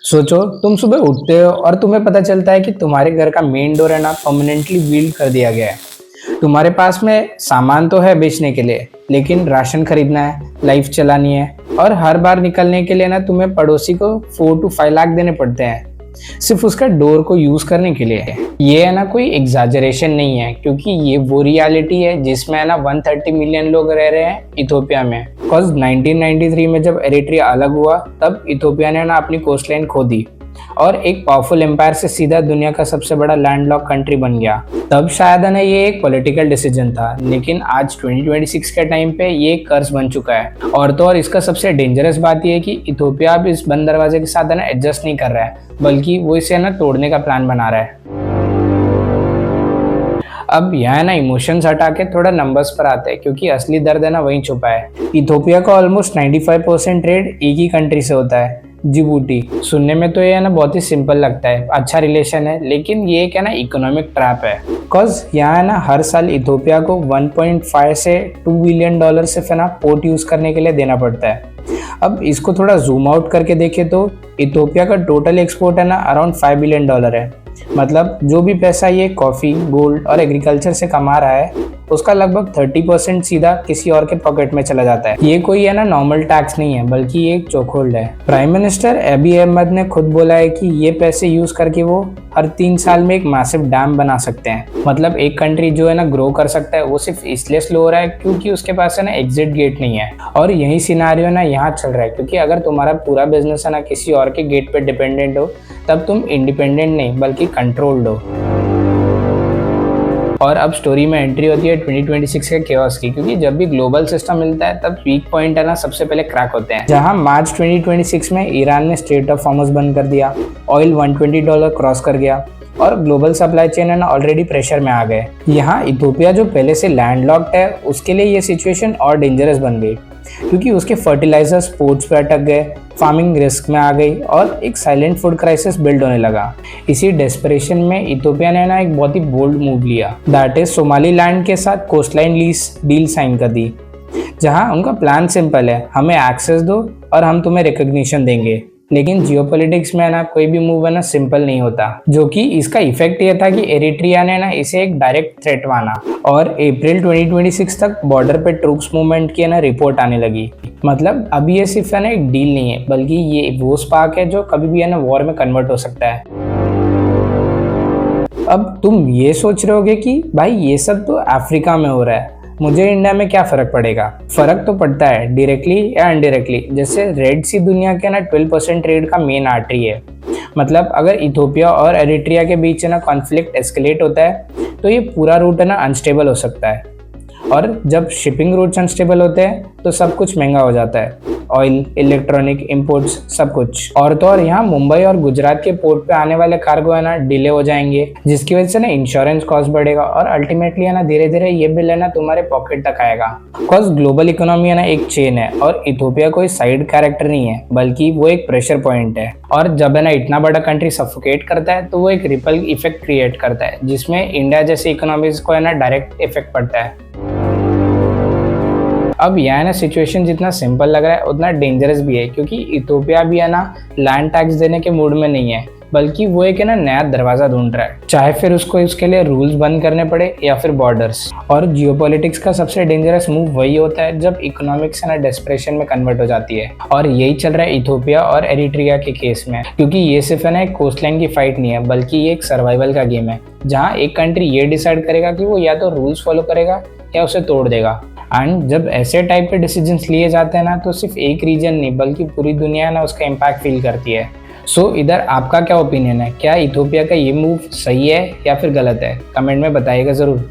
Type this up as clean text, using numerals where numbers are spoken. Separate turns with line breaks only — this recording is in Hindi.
सोचो तुम सुबह उठते हो और तुम्हें पता चलता है कि तुम्हारे घर का मेन डोर है ना परमानेंटली बील्ड कर दिया गया है। तुम्हारे पास में सामान तो है बेचने के लिए, लेकिन राशन खरीदना है, लाइफ चलानी है और हर बार निकलने के लिए ना तुम्हें पड़ोसी को 4 to 5 लाख देने पड़ते हैं सिर्फ उसका डोर को यूज करने के लिए। ये है ना कोई एग्जैजरेशन नहीं है, क्योंकि ये वो रियलिटी है जिसमें है ना 130 मिलियन लोग रह रहे हैं इथोपिया में। बिकॉज 1993 में जब एरिट्रिया अलग हुआ तब इथोपिया ने ना अपनी कोस्टलाइन खो दी और एक पावरफुल एम्पायर से सीधा दुनिया का सबसे बड़ा लैंडलॉक कंट्री बन गया। तब शायद है ना ये एक पॉलिटिकल डिसीजन था, लेकिन आज 2026 के टाइम पे ये एक कर्ज बन चुका है। और तो और इसका सबसे डेंजरस बात ये है कि इथोपिया अब इस बंद दरवाजे के साथ है ना एडजस्ट नहीं कर रहा है, बल्कि वो इसे ना तोड़ने का प्लान बना रहा है। अब यहाँ ना इमोशंस हटा के थोड़ा नंबर्स पर आते हैं, क्योंकि असली दर्द है ना वहीं छुपा है। इथोपिया का ऑलमोस्ट 95% ट्रेड एक ही कंट्री से होता है, जिबूटी। सुनने में तो ये है ना बहुत ही सिंपल लगता है, अच्छा रिलेशन है, लेकिन ये एक है ना इकोनॉमिक ट्रैप है। बिकॉज यहाँ है ना हर साल इथोपिया को 1.5 से 2 बिलियन डॉलर सिर्फ है ना पोर्ट यूज करने के लिए देना पड़ता है। अब इसको थोड़ा जूम आउट करके देखें तो इथोपिया का टोटल एक्सपोर्ट है ना अराउंड 5 बिलियन डॉलर है। मतलब जो भी पैसा ये कॉफी, गोल्ड और एग्रीकल्चर से कमा रहा है उसका लगभग 30% सीधा किसी और के पॉकेट में चला जाता है। ये कोई है ना नॉर्मल टैक्स नहीं है, बल्कि ये एक चोखोल्ड है। प्राइम मिनिस्टर अबी अहमद ने खुद बोला है कि ये पैसे यूज करके वो हर 3 साल में एक मैसिव डैम बना सकते हैं। मतलब एक कंट्री जो है ना ग्रो कर सकता है वो सिर्फ इसलिए स्लो हो रहा है क्योंकि उसके पास है ना एग्जिट गेट नहीं है। और यही सिनारियो ना यहाँ चल रहा है, क्योंकि अगर तुम्हारा पूरा बिजनेस है ना किसी और के गेट पे डिपेंडेंट हो तब तुम इंडिपेंडेंट नहीं बल्कि कंट्रोल्ड हो। और अब स्टोरी में एंट्री होती है 2026 के केओस की, क्योंकि जब भी ग्लोबल सिस्टम मिलता है तब वीक पॉइंट है ना सबसे पहले क्रैक होते हैं। जहां मार्च 2026 में ईरान ने स्ट्रेट ऑफ हॉर्मुज़ बंद कर दिया, ऑयल $120 क्रॉस कर गया और ग्लोबल सप्लाई चेन है ना ऑलरेडी प्रेशर में आ गए। यहाँ इथोपिया जो पहले से लैंडलॉक्ड है उसके लिए ये सिचुएशन और डेंजरस बन गई, क्योंकि उसके फर्टिलाइजर्स पोर्ट्स पे अटक गए, फार्मिंग रिस्क में आ गई और एक साइलेंट फूड क्राइसिस बिल्ड होने लगा। इसी डेस्परेशन में इथोपिया ने ना एक बहुत ही बोल्ड मूव लिया, दैट इज सोमालीलैंड के साथ कोस्टलाइन लीज डील साइन कर दी। जहां उनका प्लान सिंपल है, हमें एक्सेस दो और हम तुम्हें रिकॉग्निशन देंगे। लेकिन जियोपॉलिटिक्स में ना कोई भी मूव है ना सिंपल नहीं होता, जो कि इसका इफेक्ट ये था कि एरिट्रिया ने ना इसे एक डायरेक्ट थ्रेट माना और अप्रैल 2026 तक बॉर्डर पे ट्रूप्स मूवमेंट की ना रिपोर्ट आने लगी। मतलब अब ये सिर्फ है ना एक डील नहीं है, बल्कि ये वो स्पार्क है जो कभी भी है ना वॉर में कन्वर्ट हो सकता है। अब तुम ये सोच रहे होगे कि भाई ये सब तो अफ्रीका में हो रहा है, मुझे इंडिया में क्या फर्क पड़ेगा? फर्क तो पड़ता है, डायरेक्टली या इनडायरेक्टली। जैसे रेड सी दुनिया के ना 12% ट्रेड का मेन आर्टरी है। मतलब अगर इथोपिया और एरिट्रिया के बीच ना कॉन्फ्लिक्ट एस्केलेट होता है तो ये पूरा रूट है ना अनस्टेबल हो सकता है, और जब शिपिंग रूट्स अनस्टेबल होते हैं तो सब कुछ महंगा हो जाता है, ऑयल, इलेक्ट्रॉनिक, इंपोर्ट्स, सब कुछ। और तो और यहाँ मुंबई और गुजरात के पोर्ट पे आने वाले कार्गो है ना डिले हो जाएंगे, जिसकी वजह से ना इंश्योरेंस कॉस्ट बढ़ेगा और अल्टीमेटली है ना धीरे धीरे ये बिल है ना तुम्हारे पॉकेट तक आएगा। बिकॉज ग्लोबल इकोनॉमी है ना एक चेन है और इथोपिया कोई साइड कैरेक्टर नहीं है, बल्कि वो एक प्रेशर पॉइंट है। और जब है ना इतना बड़ा कंट्री सफोकेट करता है तो वो एक रिपल इफेक्ट क्रिएट करता है, जिसमें इंडिया जैसी इकोनॉमीज को है ना डायरेक्ट इफेक्ट पड़ता है। अब यहाँ ना सिचुएशन जितना सिंपल लग रहा है उतना डेंजरस भी है, क्योंकि इथोपिया भी है ना लैंड टैक्स देने के मूड में नहीं है, बल्कि वो एक है ना नया दरवाजा ढूंढ रहा है, चाहे फिर उसको इसके लिए रूल्स बंद करने पड़े या फिर बॉर्डर्स। और जियोपॉलिटिक्स का सबसे डेंजरस मूव वही होता है जब इकोनॉमिक्स है ना डेस्परेशन में कन्वर्ट हो जाती है, और यही चल रहा है इथोपिया और एरिट्रिया के केस में। क्योंकि ये सिर्फ है ना एक कोस्टलाइन की फाइट नहीं है, बल्कि ये एक सर्वाइवल का गेम है, जहाँ एक कंट्री ये डिसाइड करेगा कि वो या तो रूल्स फॉलो करेगा या उसे तोड़ देगा। एंड जब ऐसे टाइप के डिसीजंस लिए जाते हैं ना तो सिर्फ एक रीजन नहीं बल्कि पूरी दुनिया ना उसका इम्पैक्ट फील करती है। सो इधर आपका क्या ओपिनियन है? क्या इथोपिया का ये मूव सही है या फिर गलत है? कमेंट में बताइएगा ज़रूर।